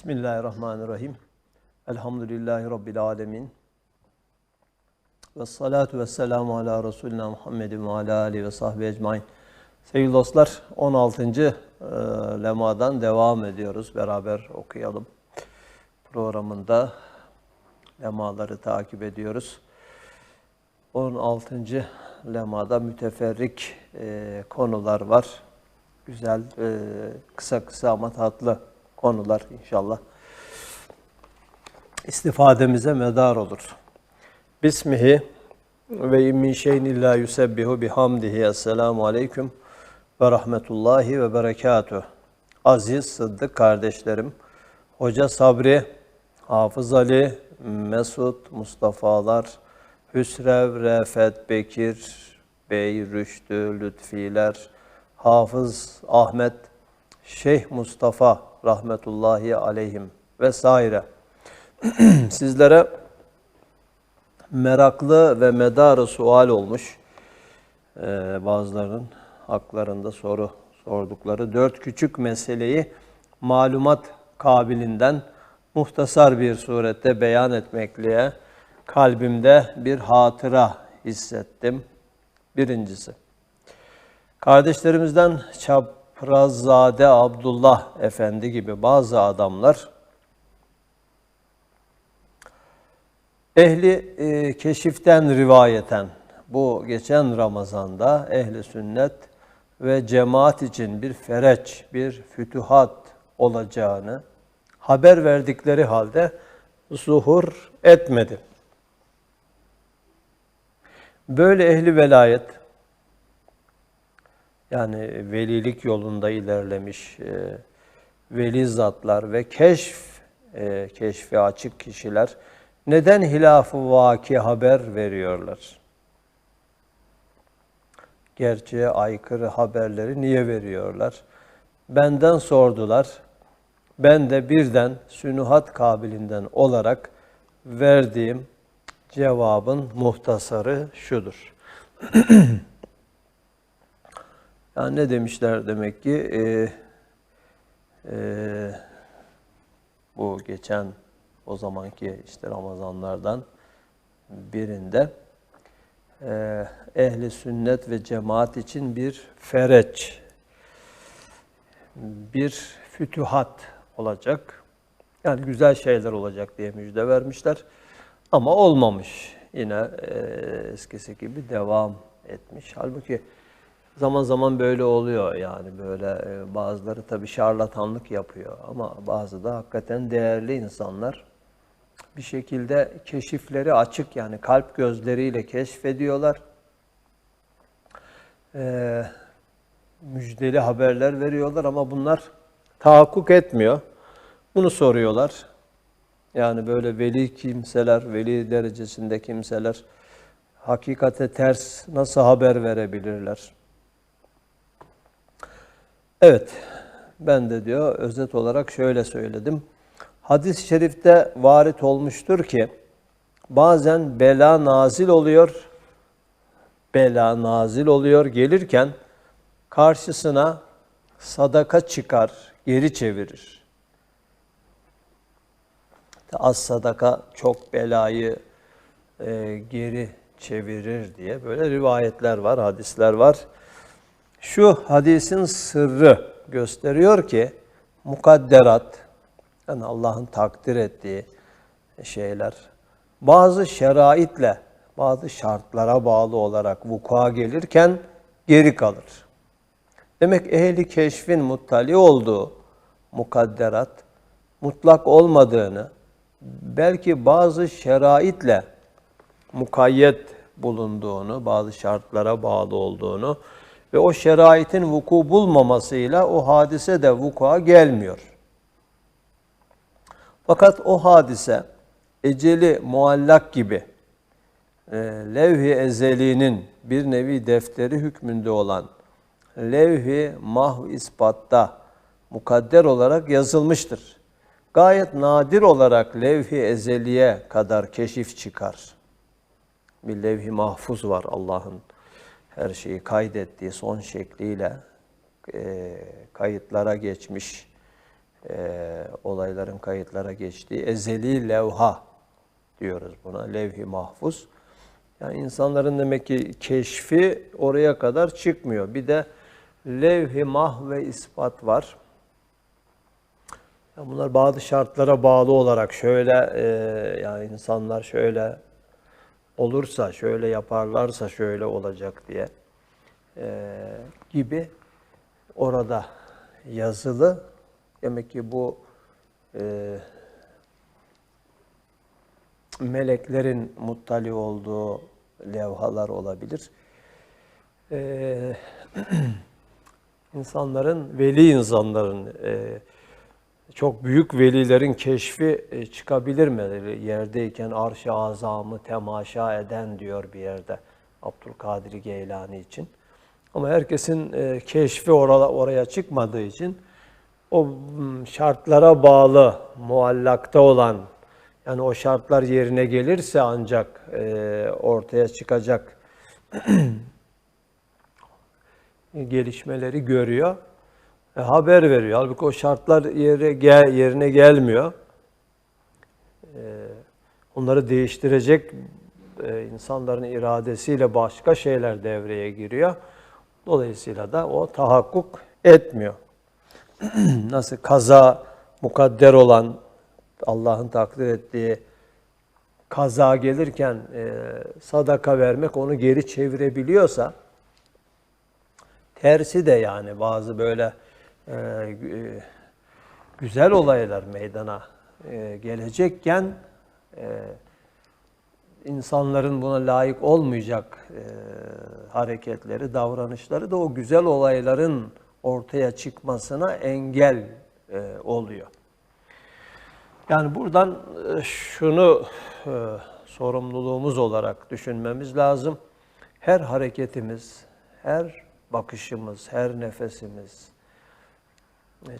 Bismillahirrahmanirrahim. Elhamdülillahi Rabbil alemin. Vessalatu vesselamu ala Resulina Muhammedin ve ala alihi ve sahbihi ecmain. Sevgili dostlar, 16. lemadan devam ediyoruz. Beraber okuyalım. Programında lemaları takip ediyoruz. 16. lemada müteferrik konular var. Güzel, kısa kısa ama tatlı konular inşallah istifademize medar olur. Bismihi ve in min şeyin illa yusebbihu bihamdihi. Esselamu aleyküm ve rahmetullahi ve berekatuh. Aziz Sıddık kardeşlerim, Hoca Sabri, Hafız Ali, Mesut, Mustafa'lar, Hüsrev, Refet, Bekir, Bey, Rüştü, Lütfiler, Hafız Ahmet, Şeyh Mustafa rahmetullahi aleyhim vesaire. Sizlere meraklı ve medarı sual olmuş. Bazılarının haklarında soru sordukları 4 küçük meseleyi malumat kabilinden muhtasar bir surette beyan etmekle kalbimde bir hatıra hissettim. Birincisi, kardeşlerimizden Çaprazzade Abdullah Efendi gibi bazı adamlar ehli keşiften rivayeten bu geçen Ramazan'da ehli sünnet ve cemaat için bir fereç, bir fütühat olacağını haber verdikleri halde zuhur etmedi. Böyle ehli velayet, yani velilik yolunda ilerlemiş veli zatlar ve keşfi açık kişiler neden hilaf-ı vaki haber veriyorlar? Gerçeğe aykırı haberleri niye veriyorlar? Benden sordular. Ben de birden sünuhat kabilinden olarak verdiğim cevabın muhtasarı şudur. Yani ne demişler demek ki? Bu geçen o zamanki işte Ramazanlardan birinde ehli sünnet ve cemaat için bir fereç, bir fütühat olacak. Yani güzel şeyler olacak diye müjde vermişler. Ama olmamış. Yine eskisi gibi devam etmiş. Halbuki zaman zaman böyle oluyor, yani böyle bazıları tabii şarlatanlık yapıyor ama bazı da hakikaten değerli insanlar bir şekilde keşifleri açık, yani kalp gözleriyle keşfediyorlar. Müjdeli haberler veriyorlar ama bunlar tahakkuk etmiyor. Bunu soruyorlar. Yani böyle veli kimseler, veli derecesinde kimseler hakikate ters nasıl haber verebilirler? Evet, ben de diyor özet olarak şöyle söyledim. Hadis-i şerifte varit olmuştur ki bazen bela nazil oluyor, gelirken karşısına sadaka çıkar, geri çevirir. Az sadaka çok belayı geri çevirir diye böyle rivayetler var, hadisler var. Şu hadisin sırrı gösteriyor ki mukadderat, yani Allah'ın takdir ettiği şeyler bazı şeraitle, bazı şartlara bağlı olarak vuku'a gelirken geri kalır. Demek ehli keşfin muttali olduğu mukadderat mutlak olmadığını, belki bazı şeraitle mukayyet bulunduğunu, bazı şartlara bağlı olduğunu ve o şeraitin vuku bulmamasıyla o hadise de vuku'a gelmiyor. Fakat o hadise eceli muallak gibi levh-i ezeliğinin bir nevi defteri hükmünde olan levh-i mahv ispatta mukadder olarak yazılmıştır. Gayet nadir olarak levh-i ezeliye kadar keşif çıkar. Bir levh-i mahfuz var, Allah'ın her şeyi kaydettiği son şekliyle kayıtlara geçmiş olayların kayıtlara geçtiği ezeli levha diyoruz buna, levh-i mahfuz. Yani insanların demek ki keşfi oraya kadar çıkmıyor. Bir de levh-i mahv ve ispat var. Yani bunlar bazı şartlara bağlı olarak şöyle yani insanlar şöyle olursa, şöyle yaparlarsa şöyle olacak diye gibi orada yazılı. Demek ki bu meleklerin muttali olduğu levhalar olabilir. İnsanların, veli insanların, çok büyük velilerin keşfi çıkabilir mi? Yerdeyken arş-ı azamı temaşa eden diyor bir yerde Abdülkadir Geylani için. Ama herkesin keşfi oraya çıkmadığı için o şartlara bağlı, muallakta olan, yani o şartlar yerine gelirse ancak ortaya çıkacak gelişmeleri görüyor, haber veriyor. Halbuki o şartlar yerine gelmiyor. Onları değiştirecek insanların iradesiyle başka şeyler devreye giriyor. Dolayısıyla da o tahakkuk etmiyor. Nasıl kaza mukadder olan, Allah'ın takdir ettiği kaza gelirken sadaka vermek onu geri çevirebiliyorsa, tersi de yani bazı böyle güzel olaylar meydana gelecekken insanların buna layık olmayacak hareketleri, davranışları da o güzel olayların ortaya çıkmasına engel oluyor. Yani buradan şunu sorumluluğumuz olarak düşünmemiz lazım. Her hareketimiz, her bakışımız, her nefesimiz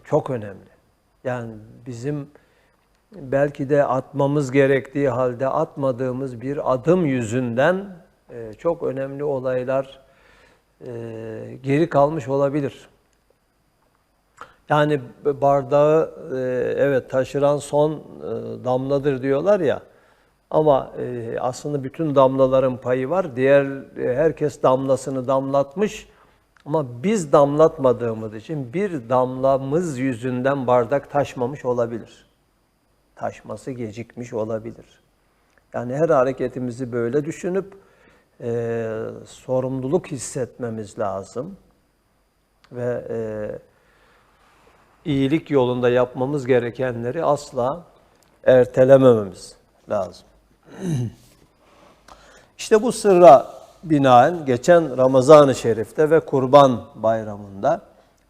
çok önemli. Yani bizim belki de atmamız gerektiği halde atmadığımız bir adım yüzünden çok önemli olaylar geri kalmış olabilir. Yani bardağı evet taşıran son damladır diyorlar ya, ama aslında bütün damlaların payı var. Diğer herkes damlasını damlatmış ama biz damlatmadığımız için bir damlamız yüzünden bardak taşmamış olabilir. Taşması gecikmiş olabilir. Yani her hareketimizi böyle düşünüp sorumluluk hissetmemiz lazım ve iyilik yolunda yapmamız gerekenleri asla ertelemememiz lazım. İşte bu sırra binaen geçen Ramazan-ı Şerif'te ve Kurban Bayramı'nda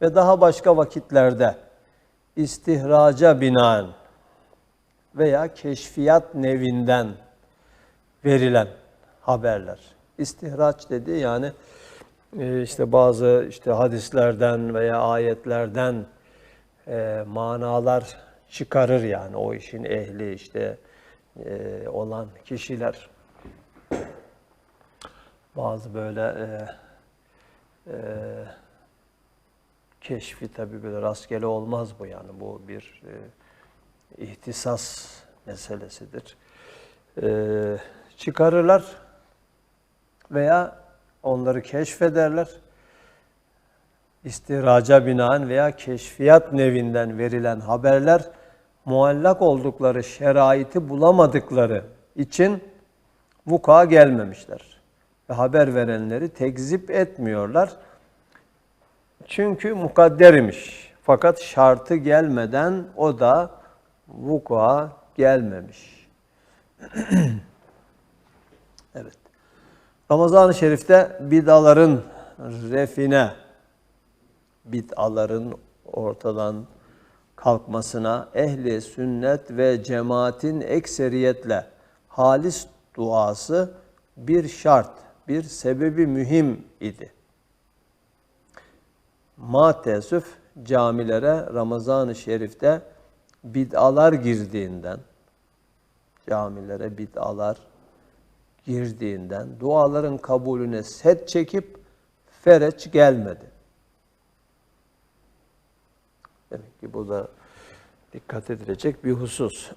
ve daha başka vakitlerde istihraca binaen veya keşfiyat nevinden verilen haberler. İstihraç dedi yani işte bazı hadislerden veya ayetlerden manalar çıkarır yani o işin ehli olan kişiler. Bazı böyle keşfi tabii böyle rastgele olmaz bu yani bu bir ihtisas meselesidir. Çıkarırlar veya onları keşfederler. İstihraca binaen veya keşfiyat nevinden verilen haberler muallak oldukları şeraiti bulamadıkları için vuku'a gelmemişler. Ve haber verenleri tekzip etmiyorlar. Çünkü mukadder imiş. Fakat şartı gelmeden o da vuku'a gelmemiş. Evet. Ramazan-ı Şerif'te bid'aların refine, bid'aların ortadan kalkmasına ehli sünnet ve cemaatin ekseriyetle halis duası bir şart, bir sebebi mühim idi. Maalesef camilere Ramazan-ı Şerif'te bid'alar girdiğinden, duaların kabulüne set çekip fereç gelmedi. Demek ki bu da dikkat edilecek bir husus.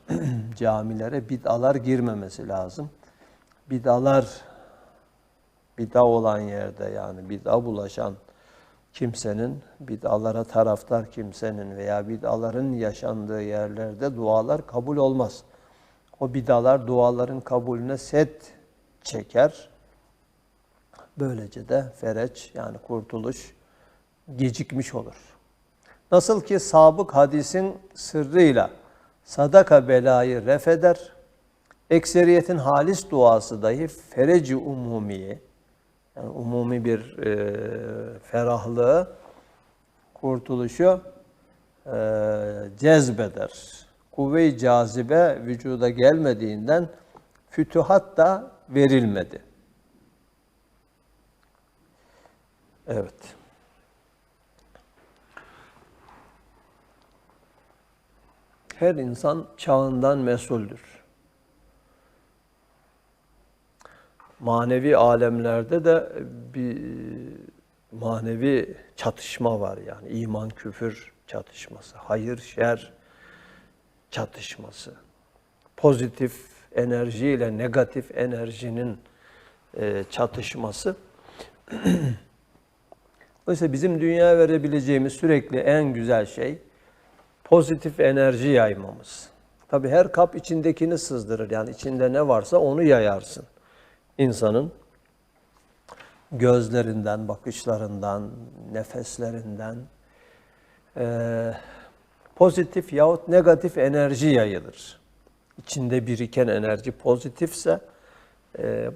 Camilere bid'alar girmemesi lazım. Bid'alar, bid'a olan yerde, yani bid'a bulaşan kimsenin, bid'alara taraftar kimsenin veya bid'aların yaşandığı yerlerde dualar kabul olmaz. O bid'alar duaların kabulüne set çeker. Böylece de fereç, yani kurtuluş gecikmiş olur. Nasıl ki sabık hadisin sırrıyla sadaka belayı refeder, ekseriyetin halis duası dahi fereci umumiye, yani umumi bir ferahlığı, kurtuluşu cezbeder. Kuvve-i cazibe vücuda gelmediğinden fütühat da verilmedi. Evet. Her insan çağından mesuldür. Manevi alemlerde de bir manevi çatışma var, yani iman küfür çatışması, hayır şer çatışması, pozitif enerji ile negatif enerjinin çatışması. Dolayısıyla bizim dünyaya verebileceğimiz sürekli en güzel şey pozitif enerji yaymamız. Tabii her kap içindekini sızdırır. Yani içinde ne varsa onu yayarsın. İnsanın gözlerinden, bakışlarından, nefeslerinden pozitif yahut negatif enerji yayılır. İçinde biriken enerji pozitifse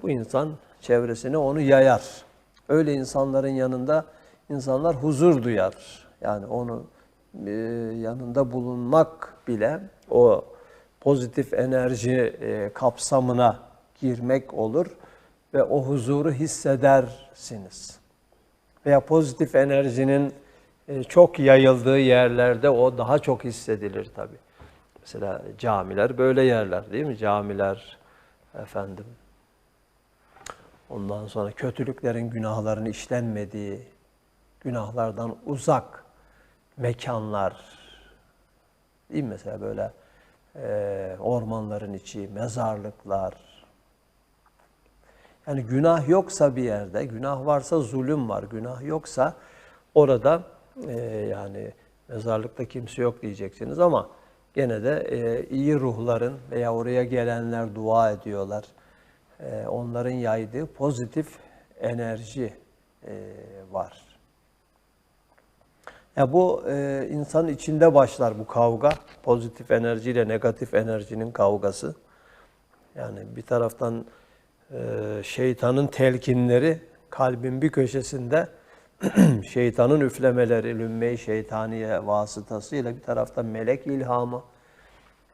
bu insan çevresine onu yayar. Öyle insanların yanında insanlar huzur duyar. Yani onu yanında bulunmak bile o pozitif enerji kapsamına girmek olur ve o huzuru hissedersiniz. Veya pozitif enerjinin çok yayıldığı yerlerde o daha çok hissedilir tabii. Mesela camiler böyle yerler, değil mi? Camiler, efendim. Ondan sonra kötülüklerin, günahların işlenmediği, günahlardan uzak mekanlar, değil mi? Mesela böyle ormanların içi, mezarlıklar. Yani günah yoksa bir yerde, günah varsa zulüm var, günah yoksa orada yani mezarlıkta kimse yok diyeceksiniz ama gene de iyi ruhların veya oraya gelenler dua ediyorlar. Onların yaydığı pozitif enerji var. Ya bu insanın içinde başlar bu kavga. Pozitif enerjiyle negatif enerjinin kavgası. Yani bir taraftan şeytanın telkinleri kalbin bir köşesinde, şeytanın üflemeleri, lümme-i şeytaniye vasıtasıyla bir taraftan melek ilhamı.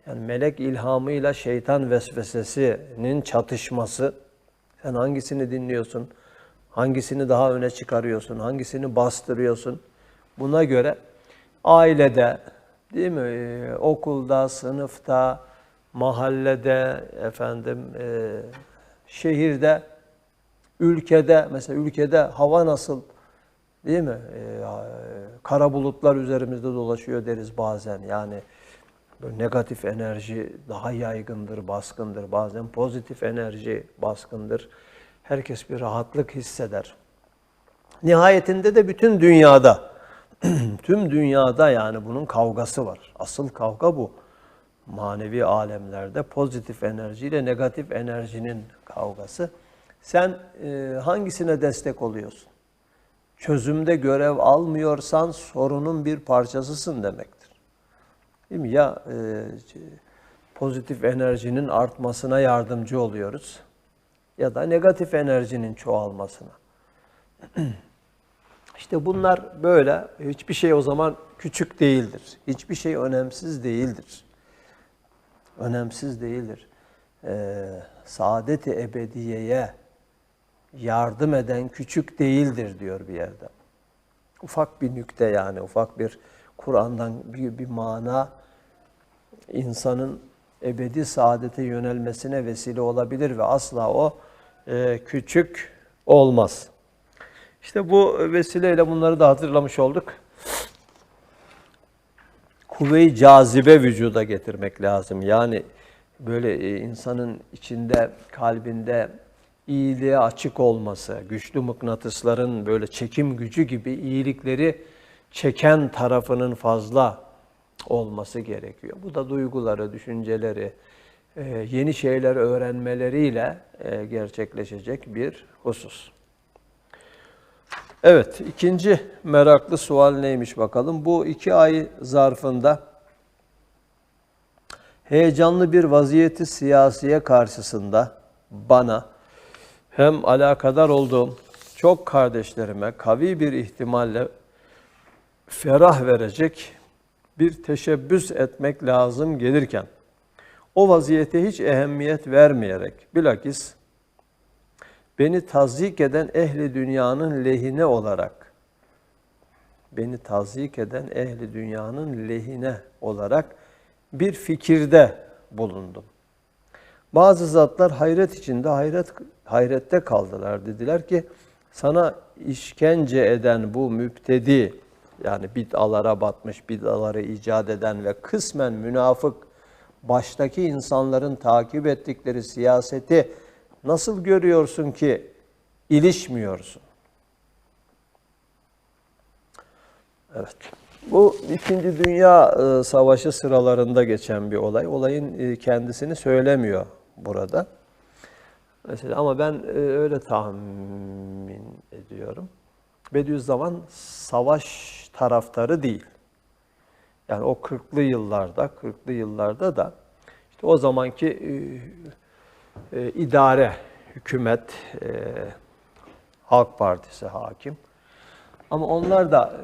Yani melek ilhamıyla şeytan vesvesesinin çatışması. Sen hangisini dinliyorsun? Hangisini daha öne çıkarıyorsun? Hangisini bastırıyorsun? Buna göre ailede, değil mi? Okulda, sınıfta, mahallede, efendim, şehirde, ülkede, mesela ülkede hava nasıl, değil mi? Kara bulutlar üzerimizde dolaşıyor deriz bazen. Yani böyle negatif enerji daha yaygındır, baskındır. Bazen pozitif enerji baskındır. Herkes bir rahatlık hisseder. Nihayetinde de bütün dünyada, tüm dünyada yani bunun kavgası var. Asıl kavga bu. Manevi alemlerde pozitif enerji ile negatif enerjinin kavgası. Sen hangisine destek oluyorsun? Çözümde görev almıyorsan sorunun bir parçasısın demektir. Değil mi? Ya pozitif enerjinin artmasına yardımcı oluyoruz ya da negatif enerjinin çoğalmasına. İşte bunlar böyle. Hiçbir şey o zaman küçük değildir. Hiçbir şey önemsiz değildir. Önemsiz değildir. Saadet-i ebediyeye yardım eden küçük değildir diyor bir yerde. Ufak bir nükte, yani ufak bir Kur'an'dan bir mana insanın ebedi saadete yönelmesine vesile olabilir ve asla o küçük olmaz. İşte bu vesileyle bunları da hatırlamış olduk. kuvve-i cazibe vücuda getirmek lazım. Yani böyle insanın içinde, kalbinde iyiliğe açık olması, güçlü mıknatısların böyle çekim gücü gibi iyilikleri çeken tarafının fazla olması gerekiyor. Bu da duyguları, düşünceleri, yeni şeyler öğrenmeleriyle gerçekleşecek bir husus. Evet, ikinci meraklı sual neymiş bakalım. Bu 2 ay zarfında heyecanlı bir vaziyeti siyasiye karşısında bana hem alakadar olduğum çok kardeşlerime kavi bir ihtimalle ferah verecek bir teşebbüs etmek lazım gelirken o vaziyete hiç ehemmiyet vermeyerek bilakis beni tazdik eden ehli dünyanın lehine olarak bir fikirde bulundum. Bazı zatlar hayret içinde hayrette kaldılar. Dediler ki sana işkence eden bu müptedi, yani bid'alara batmış, bid'aları icat eden ve kısmen münafık baştaki insanların takip ettikleri siyaseti nasıl görüyorsun ki ilişmiyorsun? Evet. Bu İkinci Dünya Savaşı sıralarında geçen bir olay. Olayın kendisini söylemiyor burada. Mesela ama ben öyle tahmin ediyorum. Bediüzzaman savaş taraftarı değil. Yani o 40'lı yıllarda da işte o zamanki idare, hükümet, Halk Partisi hakim. Ama onlar da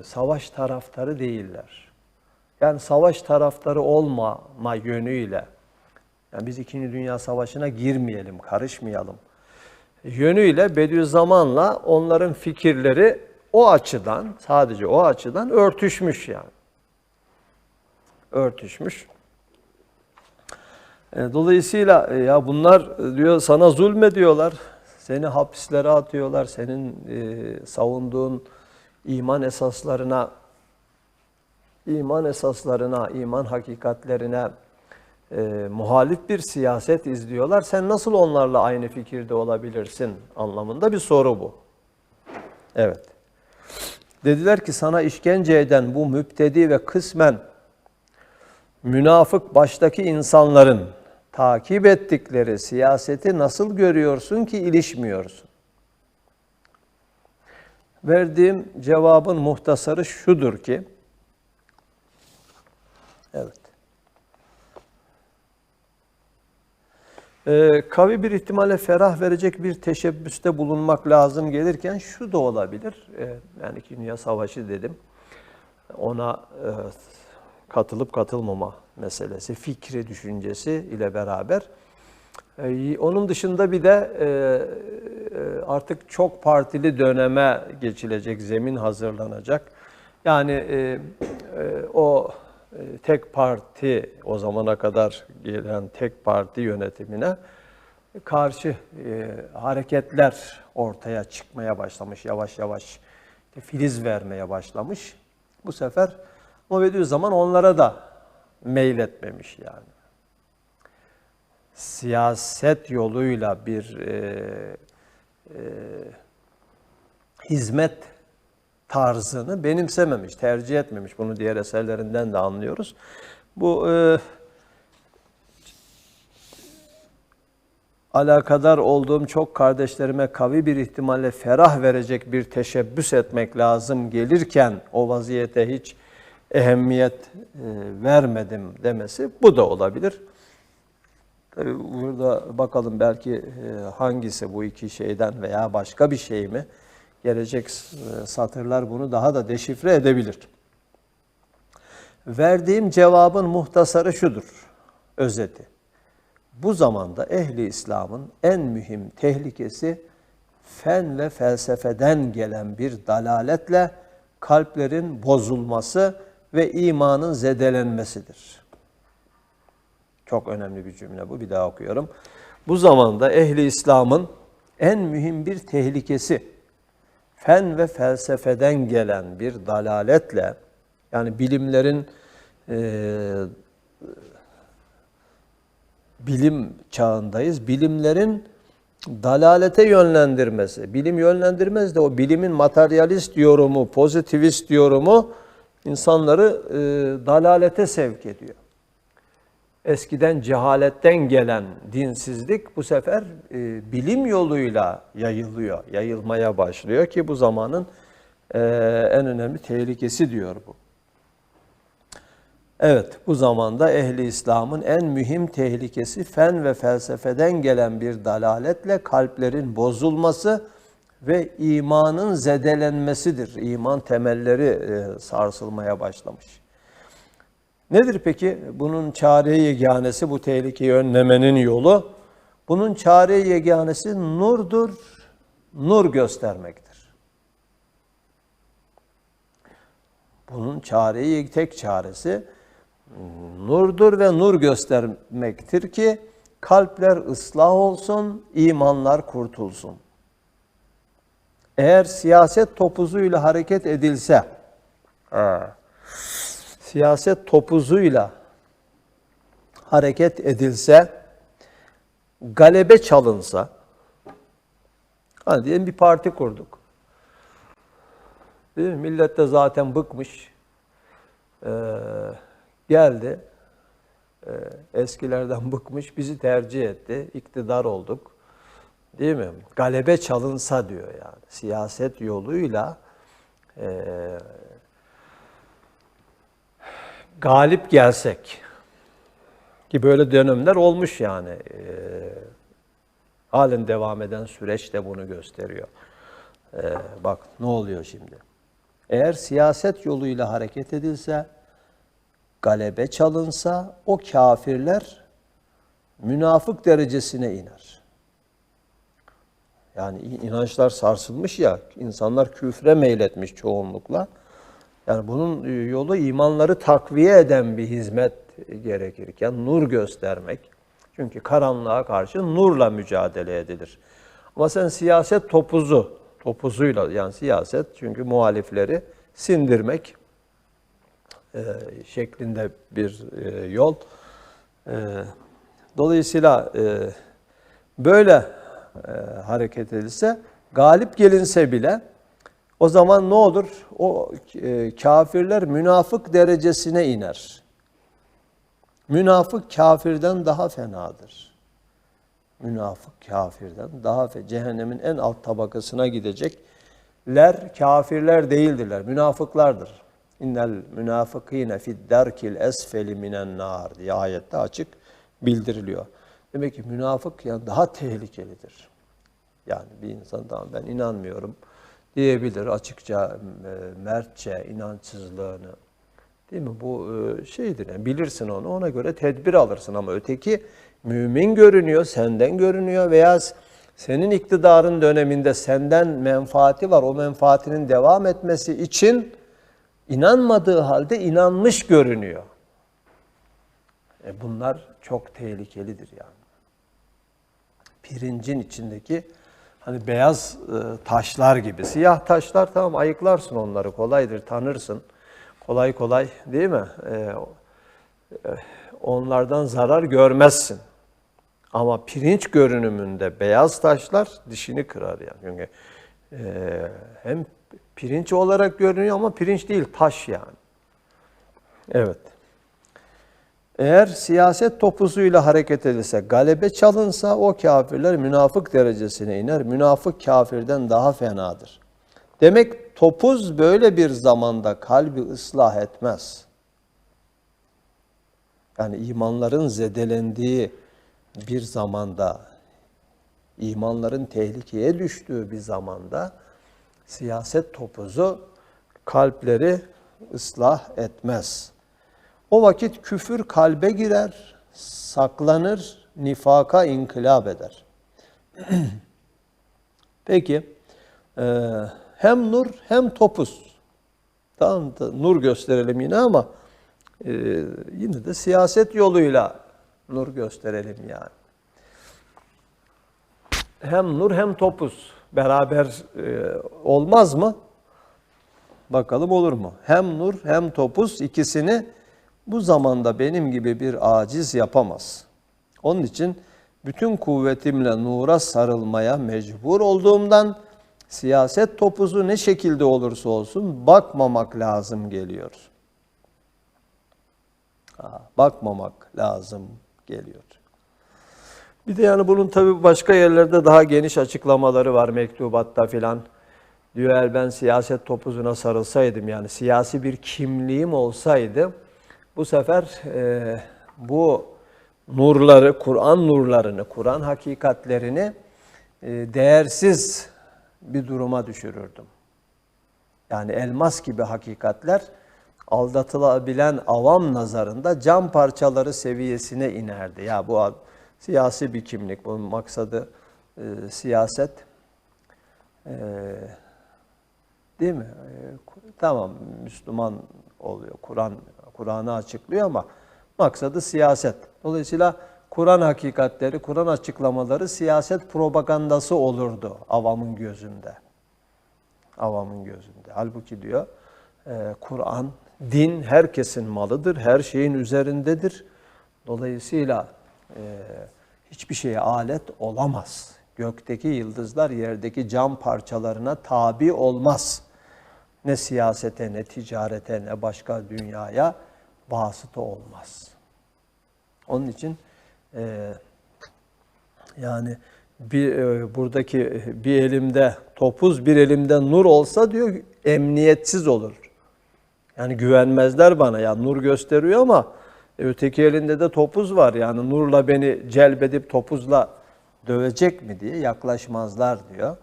savaş taraftarı değiller. Yani savaş taraftarı olmama yönüyle, yani biz İkinci Dünya Savaşı'na girmeyelim, karışmayalım yönüyle Bediüzzaman'la onların fikirleri o açıdan, sadece o açıdan örtüşmüş yani. Örtüşmüş. Dolayısıyla ya bunlar diyor sana zulmediyorlar, seni hapislere atıyorlar, senin savunduğun iman esaslarına, iman hakikatlerine muhalif bir siyaset izliyorlar. Sen nasıl onlarla aynı fikirde olabilirsin anlamında bir soru bu. Evet. Dediler ki sana işkence eden bu müptedi ve kısmen münafık baştaki insanların takip ettikleri siyaseti nasıl görüyorsun ki ilişmiyorsun? Verdiğim cevabın muhtasarı şudur ki, evet, kavi bir ihtimalle ferah verecek bir teşebbüste bulunmak lazım gelirken şu da olabilir. Yani İkinci Dünya Savaşı dedim. Ona katılıp katılmama meselesi, fikri, düşüncesi ile beraber. Onun dışında bir de artık çok partili döneme geçilecek, zemin hazırlanacak. Yani o tek parti, o zamana kadar gelen tek parti yönetimine karşı hareketler ortaya çıkmaya başlamış, yavaş yavaş filiz vermeye başlamış. Bu sefer ama Bediüzzaman onlara da meyletmemiş yani. Siyaset yoluyla bir hizmet tarzını benimsememiş, tercih etmemiş. Bunu diğer eserlerinden de anlıyoruz. Bu alakadar olduğum çok kardeşlerime kavi bir ihtimalle ferah verecek bir teşebbüs etmek lazım gelirken o vaziyete hiç ehemmiyet vermedim demesi bu da olabilir. Tabii burada bakalım belki hangisi bu iki şeyden veya başka bir şey mi? Gelecek satırlar bunu daha da deşifre edebilir. Verdiğim cevabın muhtasarı şudur, özeti. Bu zamanda ehli İslam'ın en mühim tehlikesi fen ve felsefeden gelen bir dalaletle kalplerin bozulması ve imanın zedelenmesidir. Çok önemli bir cümle bu, bir daha okuyorum. Bu zamanda ehli İslam'ın en mühim bir tehlikesi fen ve felsefeden gelen bir dalaletle, yani bilimlerin bilim çağındayız. Bilimlerin dalalete yönlendirmesi. Bilim yönlendirmez de o bilimin materyalist yorumu, pozitivist yorumu insanları dalalete sevk ediyor. Eskiden cehaletten gelen dinsizlik bu sefer bilim yoluyla yayılıyor, yayılmaya başlıyor ki bu zamanın en önemli tehlikesi diyor bu. Evet, bu zamanda ehli İslam'ın en mühim tehlikesi fen ve felsefeden gelen bir dalaletle kalplerin bozulması ve imanın zedelenmesidir. İman temelleri sarsılmaya başlamış. Nedir peki bunun çare yeganesi, bu tehlikeyi önlemenin yolu? Bunun çare yeganesi nurdur, nur göstermektir. Bunun tek çaresi nurdur ve nur göstermektir ki kalpler ıslah olsun, imanlar kurtulsun. Eğer siyaset topuzuyla hareket edilse, galebe çalınsa, hani diyelim bir parti kurduk. Değil mi? Millet de zaten bıkmış. Geldi, eskilerden bıkmış, bizi tercih etti, iktidar olduk. Değil mi? Galebe çalınsa diyor yani. Siyaset yoluyla galip gelsek, ki böyle dönemler olmuş yani. Halen devam eden süreç de bunu gösteriyor. Bak ne oluyor şimdi. Eğer siyaset yoluyla hareket edilse, galebe çalınsa o kafirler münafık derecesine iner. Yani inançlar sarsılmış ya, insanlar küfre meyletmiş çoğunlukla. Yani bunun yolu imanları takviye eden bir hizmet gerekirken nur göstermek. Çünkü karanlığa karşı nurla mücadele edilir. Ama sen siyaset topuzuyla, yani siyaset çünkü muhalifleri sindirmek şeklinde bir yol. Dolayısıyla böyle hareket edilse, galip gelinse bile o zaman ne olur? O kafirler münafık derecesine iner. Münafık kafirden daha fenadır. Münafık kafirden daha cehennemin en alt tabakasına gidecekler kafirler değildirler, münafıklardır. İnnel münafıkîne fid-derkil esfeli minen nar diye ayette açık bildiriliyor. Demek ki münafık yani daha tehlikelidir. Yani bir insan tamam ben inanmıyorum diyebilir açıkça, mertçe inançsızlığını. Değil mi? Bu şeydir yani bilirsin onu, ona göre tedbir alırsın ama öteki mümin görünüyor, senden görünüyor veya senin iktidarın döneminde senden menfaati var. O menfaatinin devam etmesi için inanmadığı halde inanmış görünüyor. Bunlar çok tehlikelidir yani. Pirincin içindeki hani beyaz taşlar gibi. Siyah taşlar tamam ayıklarsın onları, kolaydır, tanırsın. Kolay kolay değil mi? Onlardan zarar görmezsin. Ama pirinç görünümünde beyaz taşlar dişini kırar yani. Çünkü hem pirinç olarak görünüyor ama pirinç değil, taş yani. Evet. Eğer siyaset topuzuyla hareket edilse, galebe çalınsa o kafirler münafık derecesine iner. Münafık kafirden daha fenadır. Demek topuz böyle bir zamanda kalbi ıslah etmez. Yani imanların zedelendiği bir zamanda, imanların tehlikeye düştüğü bir zamanda siyaset topuzu kalpleri ıslah etmez. O vakit küfür kalbe girer, saklanır, nifaka inkılap eder. Peki, hem nur hem topuz. Tamam, nur gösterelim yine ama yine de siyaset yoluyla nur gösterelim yani. Hem nur hem topuz. beraber olmaz mı? Bakalım olur mu? Hem nur hem topuz ikisini bu zamanda benim gibi bir aciz yapamaz. Onun için bütün kuvvetimle nura sarılmaya mecbur olduğumdan siyaset topuzu ne şekilde olursa olsun bakmamak lazım geliyor. Bakmamak lazım geliyor. Bir de yani bunun tabii başka yerlerde daha geniş açıklamaları var mektubatta filan. Diyor eğer ben siyaset topuzuna sarılsaydım yani siyasi bir kimliğim olsaydı bu sefer bu nurları, Kur'an nurlarını, Kur'an hakikatlerini değersiz bir duruma düşürürdüm. Yani elmas gibi hakikatler aldatılabilen avam nazarında cam parçaları seviyesine inerdi. Ya bu siyasi bir kimlik, bunun maksadı siyaset. Değil mi? Tamam Müslüman oluyor, Kur'an'ı açıklıyor ama maksadı siyaset. Dolayısıyla Kur'an hakikatleri, Kur'an açıklamaları siyaset propagandası olurdu avamın gözünde. Avamın gözünde. Halbuki diyor Kur'an, din herkesin malıdır, her şeyin üzerindedir. Dolayısıyla hiçbir şeye alet olamaz. Gökteki yıldızlar yerdeki cam parçalarına tabi olmaz. Ne siyasete, ne ticarete, ne başka dünyaya vasıta olmaz. Onun için yani buradaki bir elimde topuz, bir elimde nur olsa diyor emniyetsiz olur. Yani güvenmezler bana. Ya nur gösteriyor ama öteki elinde de topuz var. Yani nurla beni celbedip topuzla dövecek mi diye yaklaşmazlar diyor.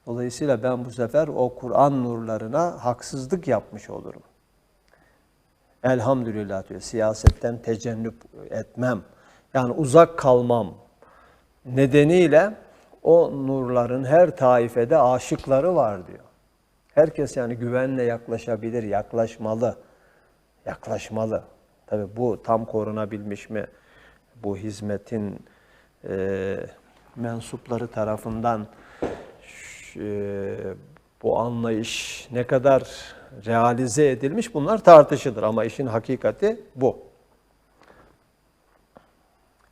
Dolayısıyla ben bu sefer o Kur'an nurlarına haksızlık yapmış olurum. Elhamdülillah diyor. Siyasetten tecennüp etmem. Yani uzak kalmam nedeniyle o nurların her taifede aşıkları var diyor. Herkes yani güvenle yaklaşabilir, yaklaşmalı. Yaklaşmalı. Tabii bu tam korunabilmiş mi? Bu hizmetin mensupları tarafından bu anlayış ne kadar realize edilmiş bunlar tartışılır ama işin hakikati bu.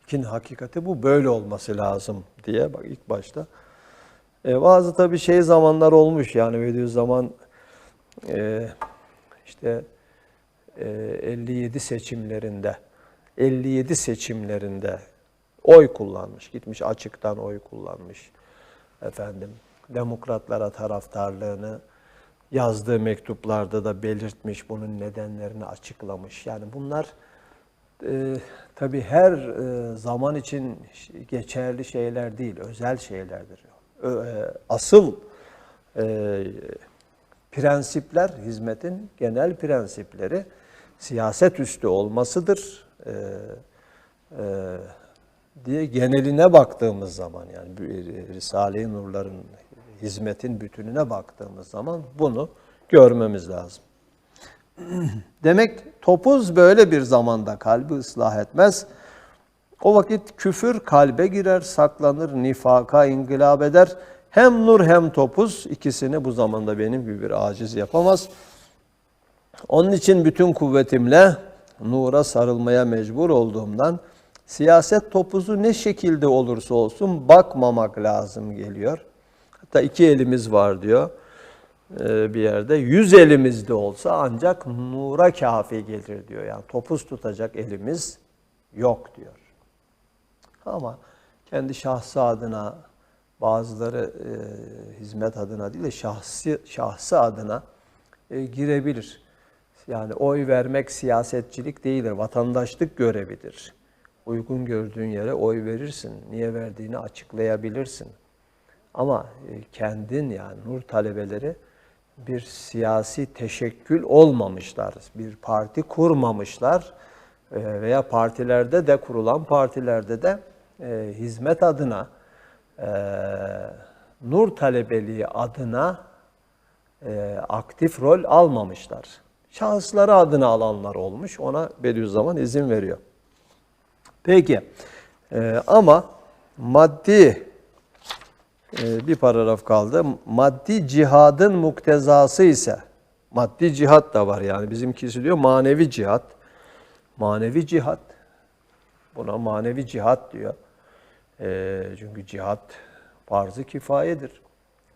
İşin hakikati bu, böyle olması lazım diye bak ilk başta. Bazı tabii zamanlar olmuş yani Bediüzzaman işte 57 seçimlerinde oy kullanmış. Gitmiş açıktan oy kullanmış. Efendim demokratlara taraftarlığını yazdığı mektuplarda da belirtmiş. Bunun nedenlerini açıklamış. Yani bunlar tabii her zaman için geçerli şeyler değil, özel şeylerdir. Asıl prensipler, hizmetin genel prensipleri siyaset üstü olmasıdır diye geneline baktığımız zaman yani Risale-i Nurların hizmetin bütününe baktığımız zaman bunu görmemiz lazım. Demek topuz böyle bir zamanda kalbi ıslah etmez. O vakit küfür kalbe girer, saklanır, nifaka ingılap eder. Hem nur hem topuz ikisini bu zamanda benim gibi bir aciz yapamaz. Onun için bütün kuvvetimle nura sarılmaya mecbur olduğumdan siyaset topuzu ne şekilde olursa olsun bakmamak lazım geliyor. Hatta 2 elimiz var diyor bir yerde. 100 elimizde olsa ancak nura kafi gelir diyor. Yani topuz tutacak elimiz yok diyor. Ama kendi şahsı adına, bazıları hizmet adına değil de şahsı adına girebilir. Yani oy vermek siyasetçilik değildir, vatandaşlık görevidir. Uygun gördüğün yere oy verirsin, niye verdiğini açıklayabilirsin. Ama kendin yani nur talebeleri bir siyasi teşekkül olmamışlar, bir parti kurmamışlar veya partilerde de kurulan partilerde de hizmet adına, nur talebeliği adına aktif rol almamışlar. Şahısları adına alanlar olmuş, ona Bediüzzaman izin veriyor. Peki, ama maddi Bir paragraf kaldı. Maddi cihadın muktezası ise, maddi cihat da var yani bizimkisi diyor manevi cihat. Manevi cihat, buna manevi cihat diyor. Çünkü cihat farz-ı kifayedir.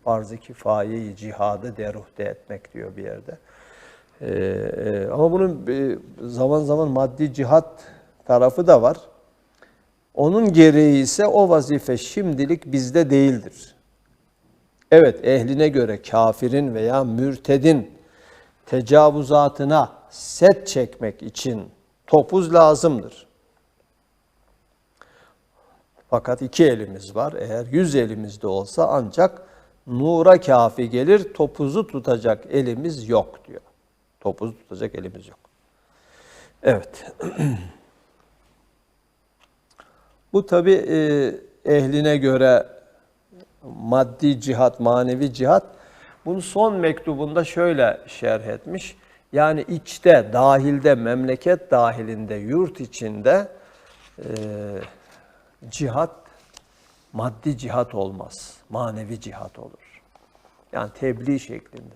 Farz-ı kifayeyi cihadı deruhte etmek diyor bir yerde. Ama bunun zaman zaman maddi cihat tarafı da var. Onun gereği ise o vazife şimdilik bizde değildir. Evet, ehline göre kafirin veya mürtedin tecavüzatına set çekmek için topuz lazımdır. Fakat 2 elimiz var. Eğer 100 elimizde olsa ancak nura kafi gelir, topuzu tutacak elimiz yok diyor. Topuzu tutacak elimiz yok. Evet. Bu tabi ehline göre maddi cihat, manevi cihat. Bunu son mektubunda şöyle şerh etmiş. Yani içte, dahilde, memleket dahilinde, yurt içinde cihat, maddi cihat olmaz. Manevi cihat olur. Yani tebliğ şeklinde.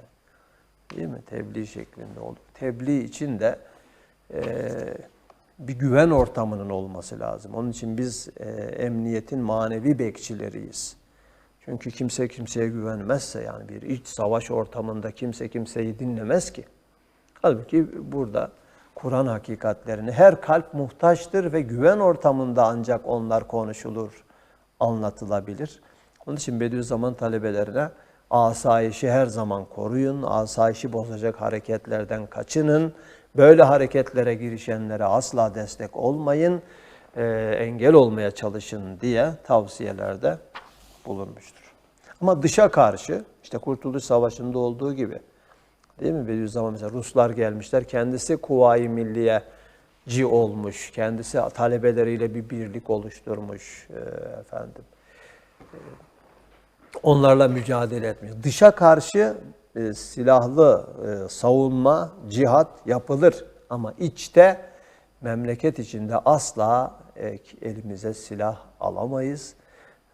Değil mi? Tebliğ şeklinde olur. Tebliğ için de bir güven ortamının olması lazım. Onun için biz emniyetin manevi bekçileriyiz. Çünkü kimse kimseye güvenmezse, yani bir iç savaş ortamında kimse kimseyi dinlemez ki. Halbuki burada Kur'an hakikatlerini, her kalp muhtaçtır ve güven ortamında ancak onlar konuşulur, anlatılabilir. Onun için Bediüzzaman talebelerine asayişi her zaman koruyun, asayişi bozacak hareketlerden kaçının, böyle hareketlere girişenlere asla destek olmayın, engel olmaya çalışın diye tavsiyelerde bulunmuştur. Ama dışa karşı, işte Kurtuluş Savaşı'nda olduğu gibi, değil mi? Bediüzzaman mesela Ruslar gelmişler, kendisi Kuvayi Milliyeci olmuş, kendisi talebeleriyle bir birlik oluşturmuş efendim. Onlarla mücadele etmiş. Dışa karşı silahlı savunma, cihat yapılır. Ama içte, memleket içinde asla elimize silah alamayız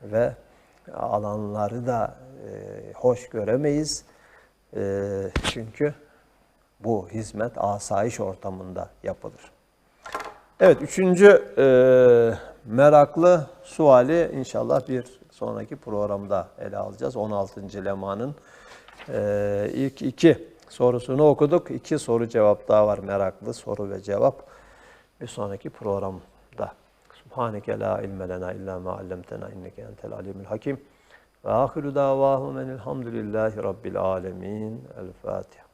ve alanları da hoş göremeyiz. Çünkü bu hizmet asayiş ortamında yapılır. Evet, 3. Meraklı suali inşallah bir sonraki programda ele alacağız. 16. lemanın ilk 2 sorusunu okuduk. 2 soru cevap daha var, meraklı soru ve cevap. Bir sonraki programda. Subhaneke la ilme lena illa ma allamtena inneke entel alimul hakim. Ve ahiru davahum enilhamdülillahi rabbil alemin. El Fatiha.